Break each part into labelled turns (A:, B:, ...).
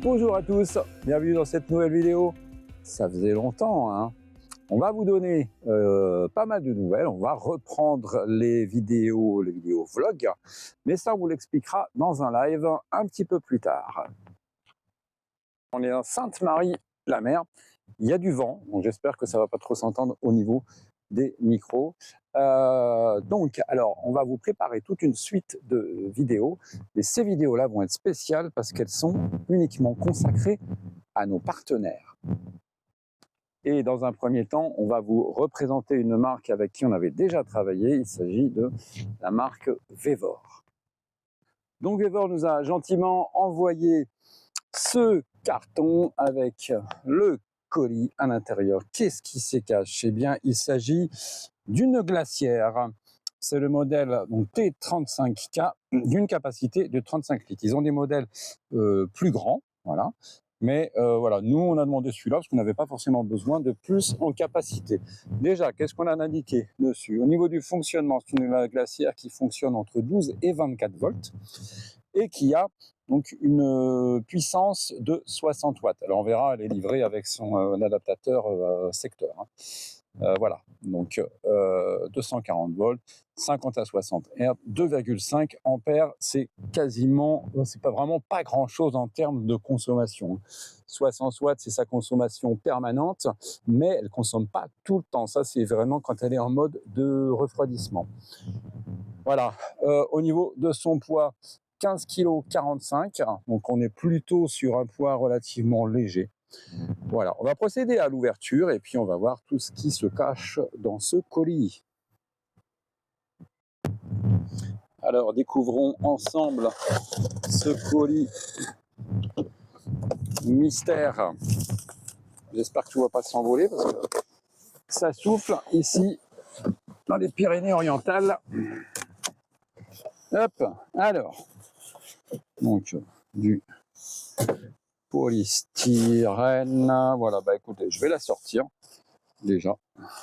A: Bonjour à tous, bienvenue dans cette nouvelle vidéo. Ça faisait longtemps, hein. On va vous donner pas mal de nouvelles, on va reprendre les vidéos vlogs, mais ça on vous l'expliquera dans un live un petit peu plus tard. On est à Sainte-Marie-la-Mer, il y a du vent, donc j'espère que ça va pas trop s'entendre au niveau des micros. Alors, on va vous préparer toute une suite de vidéos, et ces vidéos-là vont être spéciales parce qu'elles sont uniquement consacrées à nos partenaires. Et dans un premier temps, on va vous représenter une marque avec qui on avait déjà travaillé. Il s'agit de la marque Vevor. Donc Vevor nous a gentiment envoyé ce carton avec le colis à l'intérieur. Qu'est-ce qui s'y cache? Eh bien, il s'agit d'une glacière. C'est le modèle donc, T35K d'une capacité de 35 litres. Ils ont des modèles plus grands, voilà. Mais voilà, nous, on a demandé celui-là parce qu'on n'avait pas forcément besoin de plus en capacité. Déjà, qu'est-ce qu'on a indiqué dessus? Au niveau du fonctionnement, c'est une glacière qui fonctionne entre 12 et 24 volts et qui a donc une puissance de 60 watts. Alors on verra, elle est livrée avec son adaptateur secteur. Hein. Voilà, donc 240 volts, 50 à 60 Hz, 2,5 ampères, c'est quasiment, c'est pas vraiment pas grand chose en termes de consommation. 60 watts, c'est sa consommation permanente, mais elle consomme pas tout le temps. Ça, c'est vraiment quand elle est en mode de refroidissement. Voilà, au niveau de son poids, 15,45 kg, donc on est plutôt sur un poids relativement léger. Voilà, on va procéder à l'ouverture et puis on va voir tout ce qui se cache dans ce colis. Alors, découvrons ensemble ce colis mystère. J'espère que tout ne va pas s'envoler parce que ça souffle ici dans les Pyrénées-Orientales. Hop, alors, donc du polystyrène. Voilà, bah écoutez, je vais la sortir déjà,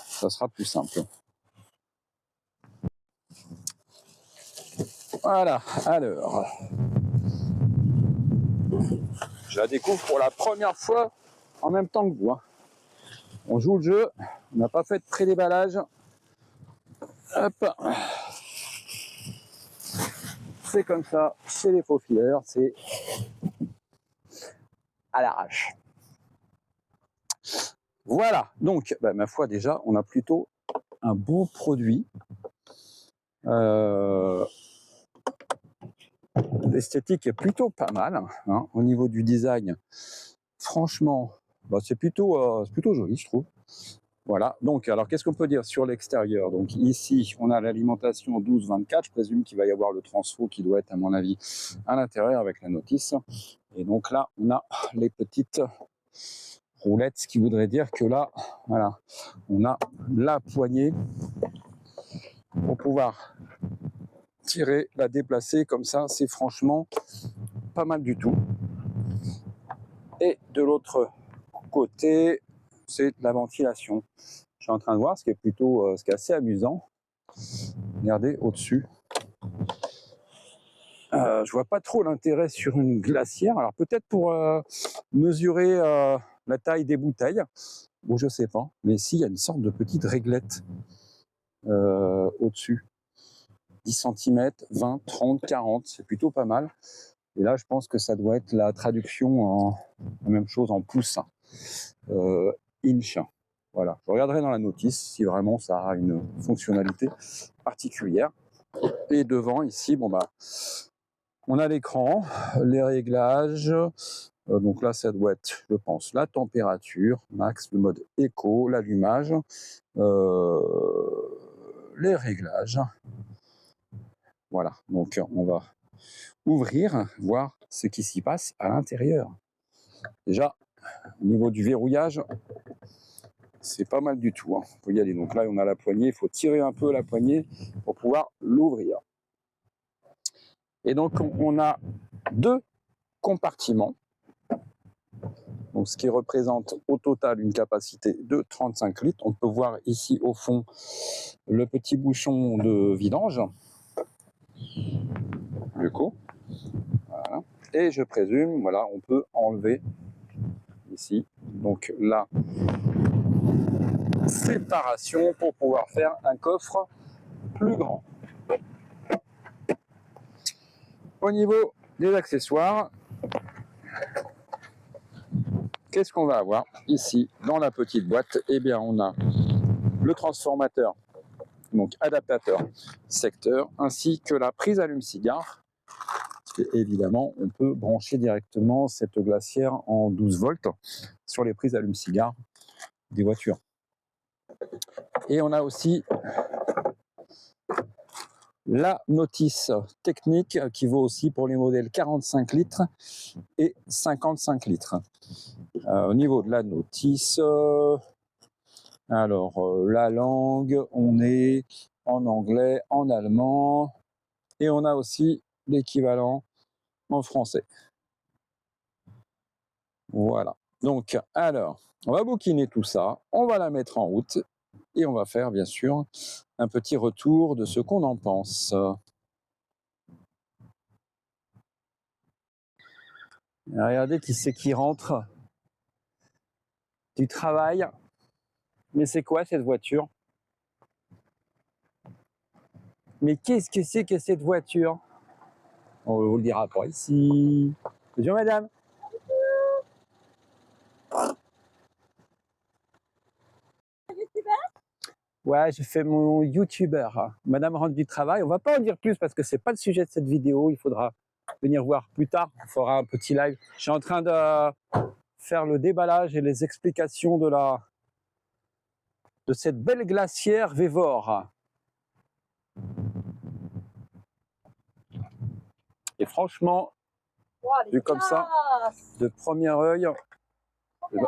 A: ça sera plus simple. Voilà, alors, je la découvre pour la première fois en même temps que vous. Hein. On joue le jeu, on n'a pas fait de pré-déballage. Hop, c'est comme ça, chez les faux fileurs, c'est à l'arrache. Voilà, donc, bah, ma foi, déjà, on a plutôt un beau produit. L'esthétique est plutôt pas mal, hein, au niveau du design. Franchement, bah, c'est plutôt joli, je trouve. Voilà, donc, alors qu'est-ce qu'on peut dire sur l'extérieur? Donc ici, on a l'alimentation 12-24, je présume qu'il va y avoir le transfo qui doit être, à mon avis, à l'intérieur avec la notice. Et donc là, on a les petites roulettes, ce qui voudrait dire que là, voilà, on a la poignée pour pouvoir tirer, la déplacer comme ça, c'est franchement pas mal du tout. Et de l'autre côté, c'est la ventilation. Je suis en train de voir ce qui est assez amusant. Regardez au-dessus. Je vois pas trop l'intérêt sur une glacière. Alors peut-être pour mesurer la taille des bouteilles, ou je sais pas. Mais ici, il y a une sorte de petite réglette au-dessus. 10 cm, 20, 30, 40, c'est plutôt pas mal. Et là, je pense que ça doit être la traduction la même chose en pouces, inch. Voilà, je regarderai dans la notice si vraiment ça a une fonctionnalité particulière. Et devant, ici, bon bah, on a l'écran, les réglages. Donc là, ça doit être, je pense, la température, max, le mode éco, l'allumage, les réglages. Voilà, donc on va ouvrir, voir ce qui s'y passe à l'intérieur. Déjà, au niveau du verrouillage, c'est pas mal du tout. Hein. On peut y aller. Donc là, on a la poignée. Il faut tirer un peu la poignée pour pouvoir l'ouvrir. Et donc, on a deux compartiments. Donc, ce qui représente au total une capacité de 35 litres. On peut voir ici au fond le petit bouchon de vidange. Du coup, voilà. Et je présume, voilà, on peut enlever ici. Donc là, séparation pour pouvoir faire un coffre plus grand. Au niveau des accessoires, qu'est-ce qu'on va avoir ici dans la petite boîte? Eh bien, on a le transformateur, donc adaptateur secteur, ainsi que la prise allume-cigare. Et évidemment, on peut brancher directement cette glacière en 12 volts sur les prises allume-cigare des voitures. Et on a aussi la notice technique qui vaut aussi pour les modèles 45 litres et 55 litres. Au niveau de la notice, la langue, on est en anglais, en allemand, et on a aussi l'équivalent en français. Voilà. Donc, alors, on va bouquiner tout ça, on va la mettre en route, et on va faire, bien sûr, un petit retour de ce qu'on en pense. Regardez qui c'est qui rentre du travail. Mais c'est quoi cette voiture? Mais qu'est-ce que c'est que cette voiture? On vous le dira pas ici. Bonjour madame. Ouais, je fais mon youtubeur. Madame rentre du travail. On va pas en dire plus parce que c'est pas le sujet de cette vidéo. Il faudra venir voir plus tard. On fera un petit live. Je suis en train de faire le déballage et les explications de cette belle glacière Vévore. Et franchement, vu comme ça, de premier œil,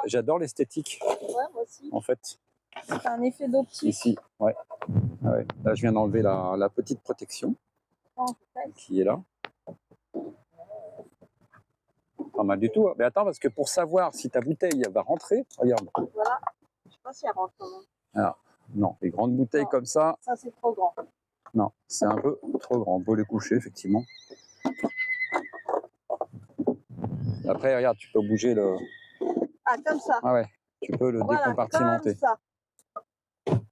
A: j'adore l'esthétique.
B: Ouais, moi aussi.
A: En fait.
B: C'est un effet d'optique.
A: Ici, ouais. Ouais. Là, je viens d'enlever la petite protection qui est là. Pas mal du tout. Hein. Mais attends, parce que pour savoir si ta bouteille va rentrer, regarde.
B: Voilà. Je sais pas si elle rentre quand même.
A: Alors, non, les grandes bouteilles comme ça.
B: Ça, c'est trop grand.
A: Non, c'est un peu trop grand. On peut les coucher, effectivement. Après, regarde, tu peux bouger le.
B: Ah, comme ça.
A: Ah ouais, tu peux le décompartimenter.
B: Comme ça.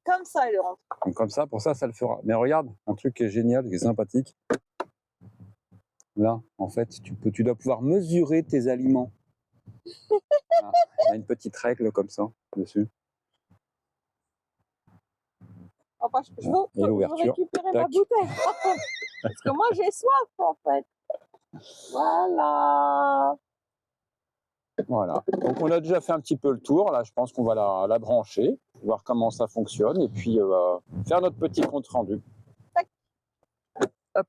B: Comme ça, il rentre.
A: Donc, comme ça, pour ça, ça le fera. Mais regarde, un truc qui est génial, qui est sympathique. Là, en fait, tu dois pouvoir mesurer tes aliments. Voilà. Il y a une petite règle comme ça, dessus.
B: Enfin, je veux récupérer ma bouteille. Parce que moi, j'ai soif, en fait. Voilà.
A: Voilà. Donc, on a déjà fait un petit peu le tour. Là, je pense qu'on va la brancher, voir comment ça fonctionne, et puis faire notre petit compte rendu. Hop.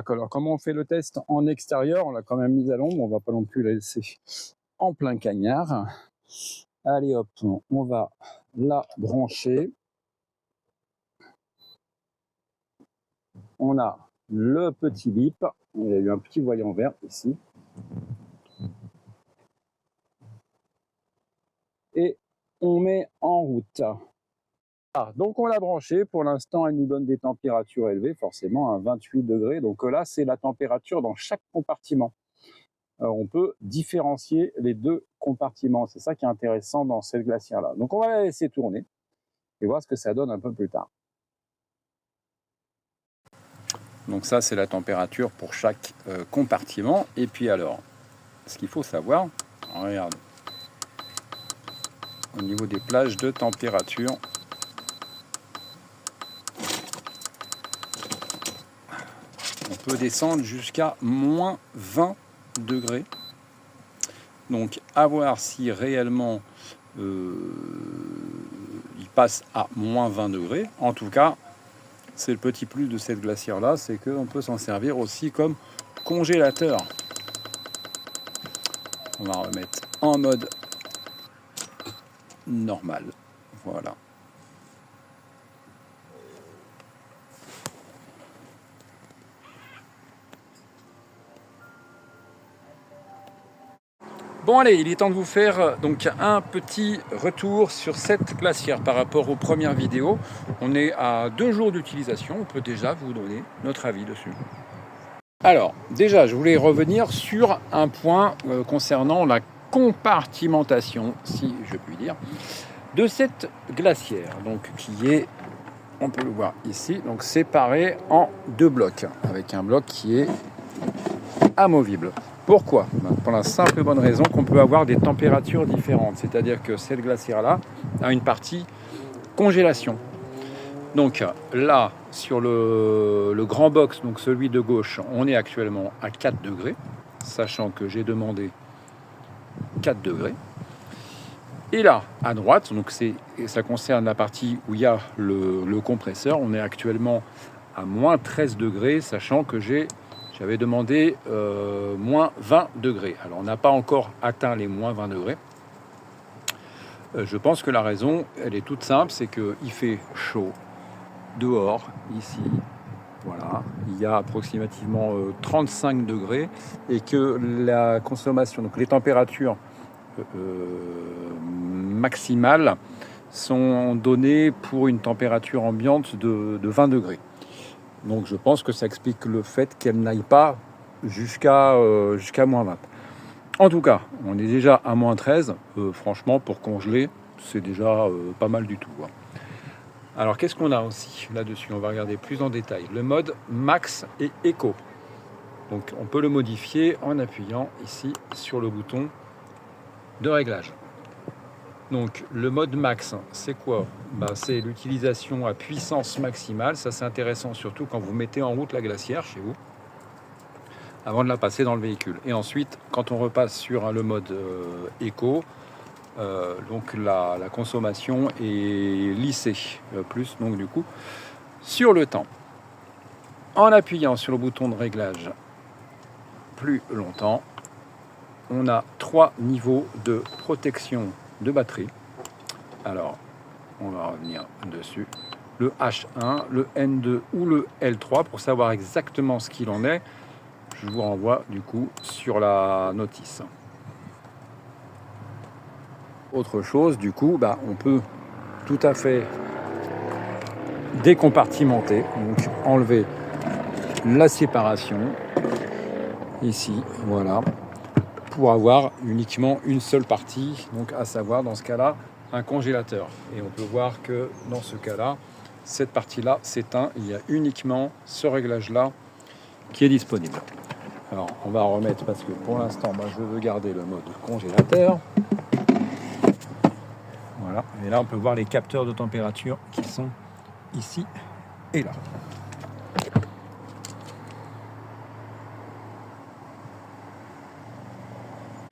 A: Alors, comment on fait le test en extérieur? On l'a quand même mise à l'ombre, on va pas non plus la laisser en plein cagnard. Allez hop, on va la brancher. On a le petit bip, il y a eu un petit voyant vert ici. Et on met en route. Ah, donc on l'a branché, pour l'instant elle nous donne des températures élevées, forcément à 28 degrés. Donc là c'est la température dans chaque compartiment. On peut différencier les deux compartiments, c'est ça qui est intéressant dans cette glacière là. Donc on va la laisser tourner et voir ce que ça donne un peu plus tard. Donc ça c'est la température pour chaque compartiment. Et puis alors, ce qu'il faut savoir, regarde, au niveau des plages de température, on peut descendre jusqu'à moins 20 degrés. Donc à voir si réellement il passe à moins 20 degrés. En tout cas, c'est le petit plus de cette glacière là, c'est qu'on peut s'en servir aussi comme congélateur. On va remettre en mode normal. Voilà. Bon allez, il est temps de vous faire donc un petit retour sur cette glacière par rapport aux premières vidéos. On est à 2 jours d'utilisation, on peut déjà vous donner notre avis dessus. Alors, déjà, je voulais revenir sur un point concernant la compartimentation, si je puis dire, de cette glacière, donc qui est, on peut le voir ici, donc séparé en 2 blocs, avec un bloc qui est amovible. Pourquoi? Pour la simple et bonne raison qu'on peut avoir des températures différentes, c'est-à-dire que cette glacière-là a une partie congélation. Donc là, sur le grand box, donc celui de gauche, on est actuellement à 4 degrés, sachant que j'ai demandé 4 degrés. Et là, à droite, donc ça concerne la partie où il y a le compresseur, on est actuellement à moins 13 degrés, sachant que j'avais demandé moins 20 degrés. Alors on n'a pas encore atteint les moins 20 degrés. Je pense que la raison, elle est toute simple, c'est qu'il fait chaud dehors, ici, voilà, il y a approximativement 35 degrés et que la consommation, donc les températures maximales sont données pour une température ambiante de 20 degrés. Donc je pense que ça explique le fait qu'elle n'aille pas jusqu'à moins 20. En tout cas, on est déjà à moins 13. Franchement, pour congeler, c'est déjà pas mal du tout, quoi. Alors, qu'est-ce qu'on a aussi là-dessus? On va regarder plus en détail. Le mode Max et Eco. Donc, on peut le modifier en appuyant ici sur le bouton de réglage. Donc, le mode Max, c'est quoi? C'est l'utilisation à puissance maximale. Ça, c'est intéressant, surtout quand vous mettez en route la glacière chez vous, avant de la passer dans le véhicule. Et ensuite, quand on repasse sur le mode Eco, donc la consommation est lissée plus, donc du coup sur le temps. En appuyant sur le bouton de réglage plus longtemps, on a 3 niveaux de protection de batterie. Alors on va revenir dessus, le H1, le N2 ou le L3 pour savoir exactement ce qu'il en est. Je vous renvoie du coup sur la notice. Autre chose, du coup, on peut tout à fait décompartimenter, donc enlever la séparation, ici, voilà, pour avoir uniquement une seule partie, donc à savoir, dans ce cas-là, un congélateur. Et on peut voir que, dans ce cas-là, cette partie-là s'éteint, il y a uniquement ce réglage-là qui est disponible. Alors, on va remettre, parce que pour l'instant, je veux garder le mode congélateur. Voilà. Et là, on peut voir les capteurs de température qui sont ici et là.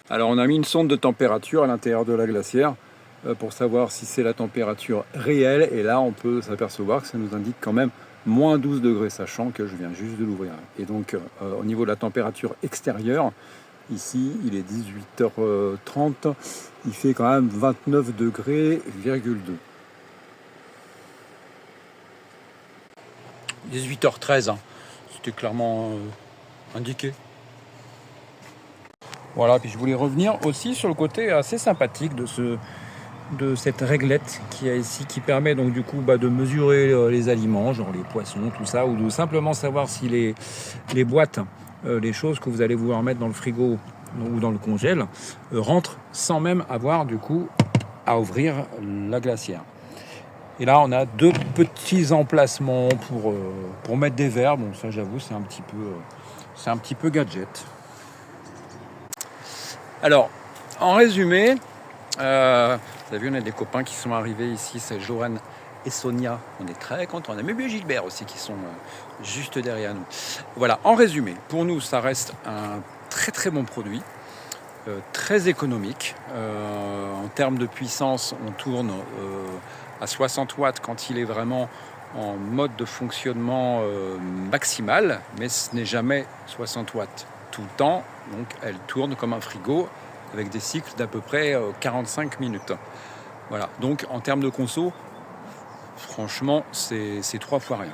A: Alors, on a mis une sonde de température à l'intérieur de la glacière pour savoir si c'est la température réelle. Et là, on peut s'apercevoir que ça nous indique quand même moins 12 degrés, sachant que je viens juste de l'ouvrir. Et donc, au niveau de la température extérieure, ici, il est 18h30, il fait quand même 29 degrés, 2. 18h13, hein. C'était clairement indiqué. Voilà, puis je voulais revenir aussi sur le côté assez sympathique de cette réglette qui est ici, qui permet donc du coup de mesurer les aliments, genre les poissons, tout ça, ou de simplement savoir si les boîtes, les choses que vous allez vouloir mettre dans le frigo ou dans le congèle, rentrent sans même avoir du coup à ouvrir la glacière. Et là on a 2 petits emplacements pour mettre des verres. Bon, ça j'avoue, c'est un petit peu gadget. Alors, en résumé, vous avez vu, on a des copains qui sont arrivés ici, c'est Johan et Sonia. On est très contents. On a même eu Gilbert aussi qui sont juste derrière nous. Voilà, en résumé, pour nous, ça reste un très très bon produit, très économique. En termes de puissance, on tourne à 60 watts quand il est vraiment en mode de fonctionnement maximal, mais ce n'est jamais 60 watts tout le temps. Donc elle tourne comme un frigo avec des cycles d'à peu près 45 minutes. Voilà, donc en termes de conso, franchement, c'est 3 fois rien.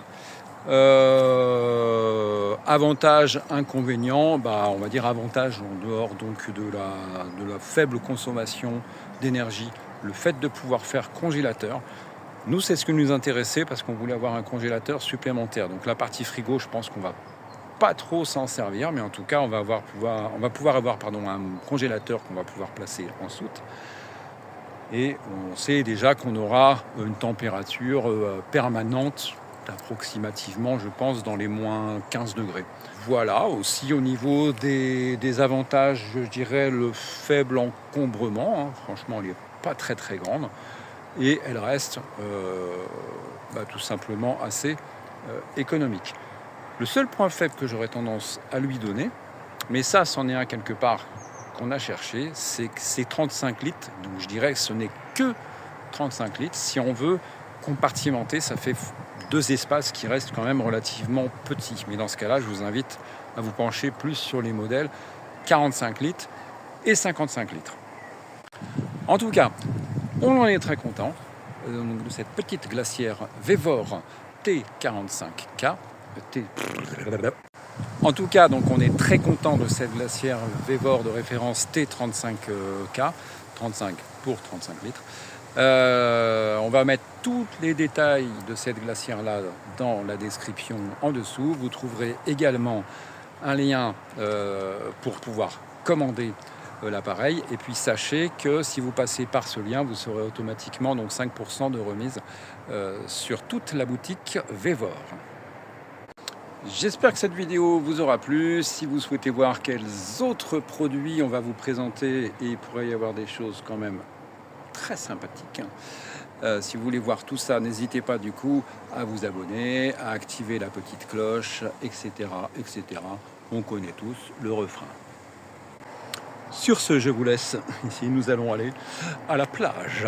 A: Avantage, inconvénient, on va dire avantage en dehors donc de la faible consommation d'énergie, le fait de pouvoir faire congélateur. Nous, c'est ce qui nous intéressait parce qu'on voulait avoir un congélateur supplémentaire. Donc la partie frigo, je pense qu'on va pas trop s'en servir, mais en tout cas, on va pouvoir avoir un congélateur qu'on va pouvoir placer en soute. Et on sait déjà qu'on aura une température permanente d'approximativement, je pense, dans les moins 15 degrés. Voilà, aussi au niveau des avantages, je dirais le faible encombrement. Hein. Franchement, elle n'est pas très très grande. Et elle reste tout simplement assez économique. Le seul point faible que j'aurais tendance à lui donner, mais ça, c'en est un quelque part qu'on a cherché, c'est que c'est 35 litres. Donc je dirais que ce n'est que 35 litres. Si on veut compartimenter, ça fait 2 espaces qui restent quand même relativement petits. Mais dans ce cas-là, je vous invite à vous pencher plus sur les modèles 45 litres et 55 litres. En tout cas, on en est très content de cette petite glacière Vévore T45K. En tout cas, donc on est très content de cette glacière Vévore de référence T35K, 35 pour 35 litres. On va mettre tous les détails de cette glacière-là dans la description en dessous. Vous trouverez également un lien pour pouvoir commander l'appareil. Et puis sachez que si vous passez par ce lien, vous aurez automatiquement donc 5% de remise sur toute la boutique Vévore. J'espère que cette vidéo vous aura plu. Si vous souhaitez voir quels autres produits on va vous présenter, et il pourrait y avoir des choses quand même très sympathiques. Si vous voulez voir tout ça, n'hésitez pas du coup à vous abonner, à activer la petite cloche, etc., etc. On connaît tous le refrain. Sur ce, je vous laisse. Ici, nous allons aller à la plage.